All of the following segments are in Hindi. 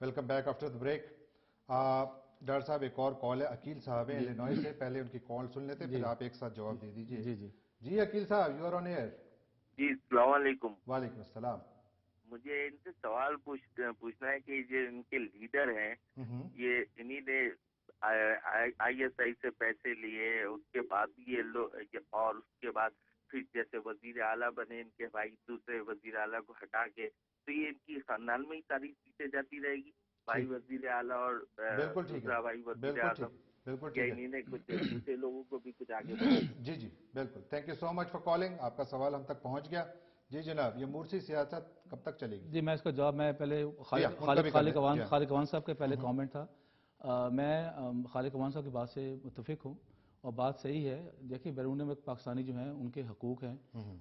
Welcome back after the break. Doctor साहब, एक और कॉल है। अकील साहब है इलिनॉय से। पहले उनकी कॉल सुन लेते, फिर आप एक साथ जवाब दे दीजिए। जी जी जी अकील साहब, यू आर ऑन एयर। जी, अस्सलाम वालेकुम। वालेकुम अस्सलाम। मुझे इनसे सवाल पूछना है कि जो इनके लीडर हैं, ये इन्हीं ने ISI से पैसे लिए, उसके बाद ये लोग, और उसके बाद फिर जैसे वजीर आला बने इनके भाई, दूसरे वजीर आला को हटा के, तो ये इनकी खानदान में ही सारी सीटें जाती रहेगी, भाई वजीर आला और दूसरा भाई वजीर आजम, बिल्कुल या ठीक इन्हीं ने कुछ है। दूसरे लोगों को भी कुछ आगे बढ़ाया? जी जी बिल्कुल। Thank you so much for calling. आपका सवाल हम तक पहुंच गया। जी जनाब, ये मुर्सी सियासत कब तक चलेगी? जी, मैं इसका जवाब, मैं पहले खालिक अवान साहब के पहले कमेंट था। मैं खालिक अवान साहब की बात से मुत्तफिक हूँ और बात सही है। देखिए, बैरून मुल्क पाकिस्तानी जो हैं उनके हकूक़ हैं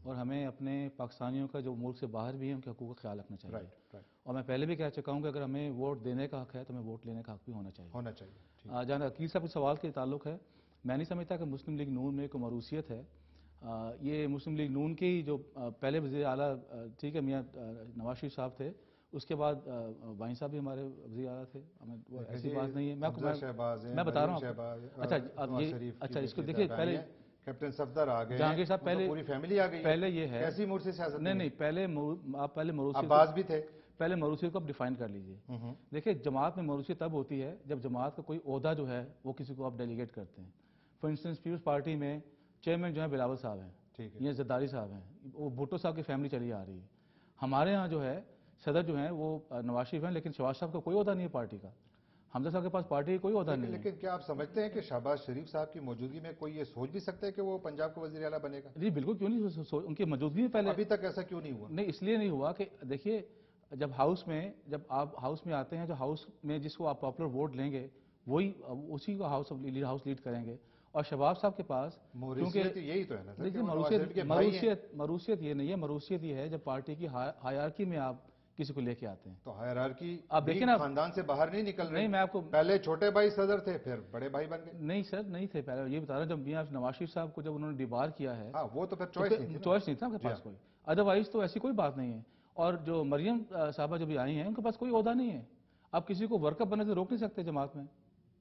और हमें अपने पाकिस्तानियों का जो मुल्क से बाहर भी हैं उनके हकूक़ का ख्याल रखना चाहिए। और मैं पहले भी कह चुका हूँ कि अगर हमें वोट देने का हक है तो हमें वोट लेने का हक भी होना चाहिए। जहाँ अकील साहब के सवाल के ताल्लुक है, मैं नहीं समझता कि मुस्लिम लीग नून में कोई मरूसियत है। ये मुस्लिम लीग नून के ही जो पहले वज़ीर आला, ठीक है, मियाँ नवाज शरीफ साहब थे, उसके बाद वाइन साहब भी हमारे वज़ीर आला थे। वो ऐसी बात नहीं है। मैं बता रहा हूँ। अच्छा, अब ये, अच्छा, इसको देखिए, पहले कैप्टन सफदर आ गए, जहांगीर साहब, पहले पूरी फैमिली आ गई है। पहले ये है, कैसी मुर्सी सियासत? नहीं, पहले आप पहले मरूसियत अब्बास भी थे। पहले मरूसियत को आप डिफाइन कर लीजिए। देखिए, जमात में मरूसियत तब होती है जब जमात का कोई ओहदा जो है वो किसी को आप डेलीगेट करते हैं। फॉर इंस्टेंस, पीपल्स पार्टी में चेयरमैन जो है बिलावल साहब हैं, ये जरदारी साहब हैं, वो भुट्टो साहब की फैमिली चली आ रही है। हमारे यहाँ जो है सदर जो है वो नवाज शरीफ हैं, लेकिन शहबाज साहब का कोई ओहदा नहीं है पार्टी का। हमजा साहब के पास पार्टी का कोई ओहदा नहीं है। लेकिन क्या आप समझते हैं कि शहबाज शरीफ साहब की मौजूदगी में कोई ये सोच भी सकता है कि वो पंजाब का वज़ीर आला बनेगा? जी बिल्कुल, क्यों नहीं, उनकी मौजूदगी में पहले अभी तक ऐसा क्यों नहीं हुआ? नहीं, इसलिए नहीं हुआ कि देखिए, जब आप हाउस में आते हैं, जो हाउस में जिसको आप पॉपुलर वोट लेंगे वही उसी को हाउस लीड करेंगे। और शहबाज साहब के पास, क्योंकि यही तो है ना, देखिए, मरूसियत ये नहीं है। मरूसियत ये है जब पार्टी की हायरार्की में आप किसी को लेके आते हैं। तो हायरार्की आप देखिए ना, खानदान से बाहर नहीं निकल रही। नहीं, मैं आपको, पहले छोटे भाई सदर थे, फिर बड़े भाई बन गए। नहीं सर, नहीं थे पहले। ये बता रहा हूं, जब मियां नवाज शरीफ साहब को जब उन्होंने डिबार किया है, हाँ, वो तो फिर चॉइस नहीं था उनके पास कोई। अदरवाइज तो ऐसी कोई बात नहीं है। और जो मरियम साहबा जब आई हैं, उनके पास कोई ओहदा नहीं है। आप किसी को वर्कअप बनने से रोक नहीं सकते जमात में।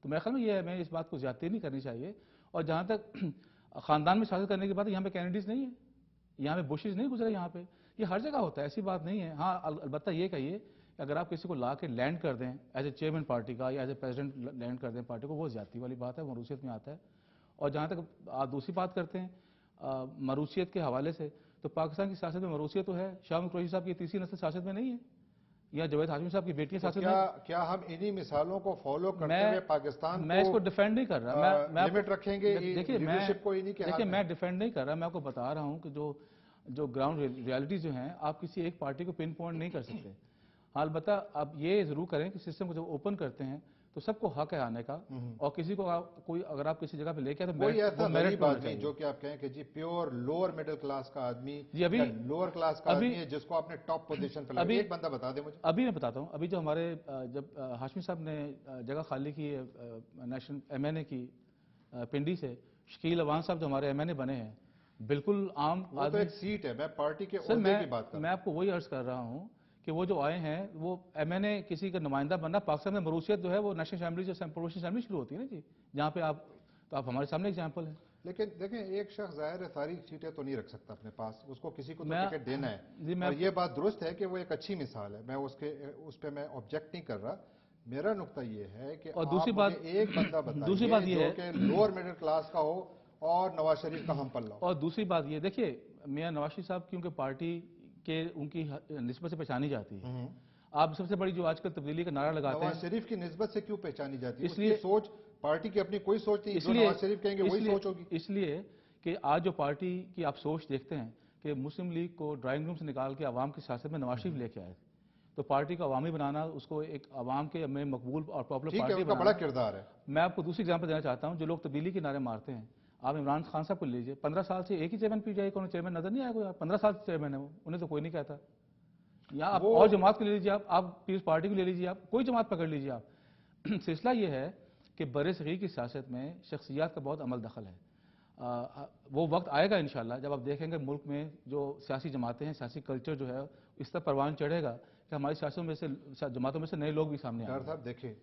तो मेरे ख्याल में ये है, मैं इस बात को ज्यादती नहीं करनी चाहिए। और जहां तक खानदान में शासन करने की बात है, यहाँ पे कैंडिडेट्स नहीं है, यहाँ पे बुशेज नहीं गुजरे। यहाँ पे ये हर जगह होता है, ऐसी बात नहीं है। हाँ, अलबत्ता ये कहिए कि अगर आप किसी को ला के लैंड कर दें एज ए चेयरमैन पार्टी का या एज ए प्रेसिडेंट लैंड कर दें पार्टी को, वो ज्यादती वाली बात है, मरूसियत में आता है। और जहाँ तक आप दूसरी बात करते हैं मरूसियत के हवाले से, तो पाकिस्तान की सियासत में मरूसियत तो है। शाह कुरैशी साहब की तीसरी नस्ल सियासत में नहीं है, या जावेद हाशमी साहब की बेटियां सियासत में। क्या हम इन्हीं मिसालों को फॉलो करते हुए पाकिस्तान मैं इसको डिफेंड नहीं कर रहा, मैं लिमिट रखेंगे? देखिए, मैं डिफेंड नहीं कर रहा, मैं आपको बता रहा हूं कि जो ग्राउंड रियलिटी जो हैं, आप किसी एक पार्टी को पिन पॉइंट नहीं कर सकते। हाँ, अलबत्ता आप ये जरूर करें कि सिस्टम को जब ओपन करते हैं तो सबको हक है आने का। और किसी को अगर आप किसी जगह पे लेके आए तो कोई ऐसा मेरिट बात नहीं जो कि आप कहें कि जी प्योर लोअर मिडिल क्लास का आदमी जी, अभी लोअर क्लास का आदमी है जिसको आपने टॉप पोजीशन पे लगाया। एक बंदा बता दे मुझे। अभी मैं बताता हूं। अभी जो हमारे जब हाशमी साहब ने जगह खाली की नेशनल MNA की पिंडी से, शकील अवान साहब जो हमारे MNA बने हैं, बिल्कुल आम आदमी। तो एक सीट है, मैं पार्टी के ओहदे की बात कर रहा हूं। मैं आपको वही अर्ज कर रहा हूं कि वो जो आए हैं, वो MNA किसी का नुमाइंदा बनना। पाकिस्तान में मरूसियत जो है वो नेशनल असेंबली से प्रोविंशियल असेंबली शुरू होती है ना जी, जहाँ पे आप हमारे सामने एग्जाम्पल है। लेकिन देखें, एक शख्स जाहिर है सारी सीटें तो नहीं रख सकता अपने पास, उसको किसी को तो टिकट देना है। और ये बात दुरुस्त है कि वो एक अच्छी मिसाल है, मैं उस पर मैं ऑब्जेक्ट नहीं कर रहा। मेरा नुक्ता ये है कि और दूसरी बात, एक बंदा बताइए जो कि लोअर मिडिल क्लास का हो और नवाज शरीफ का हम पल्ला हो। और दूसरी बात ये देखिए, मियां नवाज शरीफ साहब क्योंकि पार्टी के उनकी निस्बत से पहचानी जाती है। आप सबसे बड़ी जो आजकल तब्दीली का नारा लगाते हैं, नवाज शरीफ की निस्बत से क्यों पहचानी जाती है? इसलिए सोच पार्टी की अपनी कोई सोच नहीं, जो इसलिए नवाज शरीफ कहेंगे वही सोच होगी। इसलिए कि आज जो पार्टी की आप सोच देखते हैं कि मुस्लिम लीग को ड्राइंग रूम से निकाल के आवाम की सियासत में नवाज शरीफ लेके आए, तो पार्टी को अवामी बनाना, उसको एक आवाम के में मकबूल और पॉपुलर पार्टी बनाना बड़ा किरदार है। मैं आपको दूसरी एग्जाम्पल देना चाहता हूं। जो लोग तब्दीली के नारे मारते हैं, आप इमरान खान साहब को लीजिए, 15 साल से एक ही चेयरमैन PTI को चेयरमैन नजर नहीं आया कोई। 15 साल से चेयरमैन है वो, उन्हें तो कोई नहीं कहता। या आप और जमात को ले लीजिए, आप पीपल्स पार्टी को ले लीजिए, आप कोई जमात पकड़ लीजिए आप। सिलसिला ये है कि बरे-सगीर की सियासत में शख्सियात का बहुत अमल दखल है। वो वक्त आएगा इंशाल्लाह जब आप देखेंगे मुल्क में जो सियासी जमातें हैं, सियासी कल्चर जो है इस तरह परवान चढ़ेगा कि हमारी सियासतों में से, जमातों में से नए लोग भी सामने आए। डॉक्टर साहब देखिए,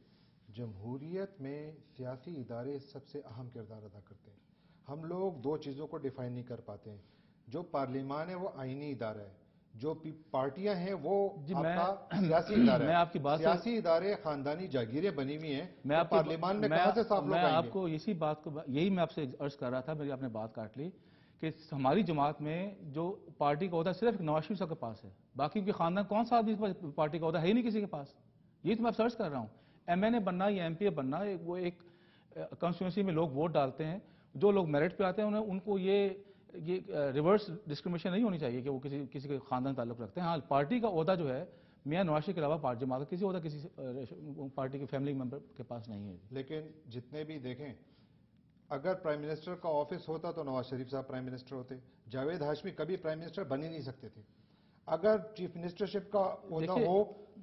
जमहूरियत में सियासी इदारे सबसे अहम किरदार अदा करते हैं। हम लोग दो चीज़ों को डिफाइन नहीं कर पाते हैं। जो पार्लियामान है वो आईनी इदारा है, जो पार्टियां हैं वो आपका सियासी इदारा है। मैं आपकी बात सियासी इदारे खानदानी जागीरें बनी हुई हैं, मैं तो पार्लियामान में कहां से साफ लोग आएंगे? मैं आपको इसी बात को, यही मैं आपसे अर्ज कर रहा था, मेरी आपने बात काट ली, कि हमारी जमात में जो पार्टी का होता है सिर्फ नवाज शरीफ साहब के पास है, बाकी उनके खानदान कौन सा आदमी पार्टी का होता है ही नहीं किसी के पास। यही तो मैं सर्च कर रहा हूँ। एमएनए बनना या एमपीए बनना, वो एक कॉन्स्टिट्यूंसी में लोग वोट डालते हैं, जो लोग मेरिट पे आते हैं उनको ये रिवर्स डिस्क्रिमिनेशन नहीं होनी चाहिए कि वो किसी के खानदान ताल्लुक रखते हैं। हाँ, पार्टी का ओहदा जो है मियां नवाज शरीफ के अलावा पार्टी जमात किसी ओहदा किसी पार्टी के फैमिली मेंबर के पास नहीं है। लेकिन जितने भी देखें, अगर प्राइम मिनिस्टर का ऑफिस होता तो नवाज शरीफ साहब प्राइम मिनिस्टर होते। जावेद हाशमी कभी प्राइम मिनिस्टर बन ही नहीं सकते थे। अगर चीफ मिनिस्टरशिप का ओहदा हो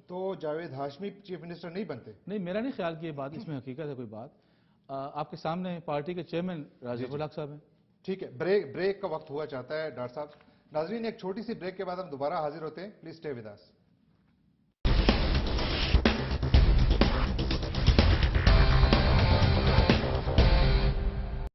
तो जावेद हाशमी चीफ मिनिस्टर नहीं बनते। नहीं, मेरा नहीं ख्याल कि ये बात इसमें हकीकत है कोई बात। आपके सामने पार्टी के चेयरमैन राजीव उल हक साहब हैं। ठीक है, ब्रेक का वक्त हुआ चाहता है डॉक्टर साहब। नाजरीन, एक छोटी सी ब्रेक के बाद हम दोबारा हाजिर होते हैं। Please stay with us.